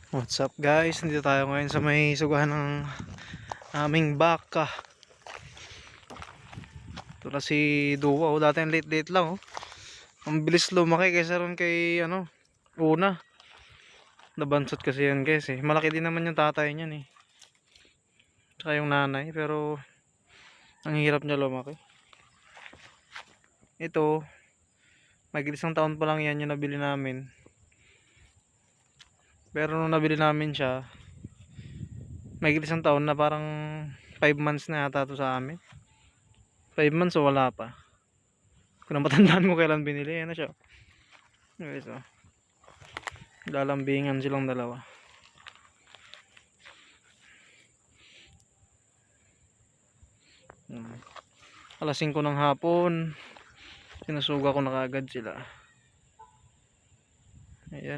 What's up guys, nandito tayo ngayon sa may sugahan ng aming baka. Ito na si Duwa, dati ang late lang oh. Ang bilis lumaki kaysa ron kay una. Nabansot kasi yan guys eh. Malaki din naman yung tatay niyan eh. Tsaka yung nanay, pero ang hirap niya lumaki. Ito, mag-isang taon pa lang yan yung nabili namin. Pero nung nabili namin siya, may isang taon na, parang 5 months na yata to sa amin. 5 months o wala pa. Kung matandaan ko kailan binili, ano siya. Guys, oh. Lalambingan silang dalawa. Alas 5 ng hapon, sinusuga ko na kaagad sila.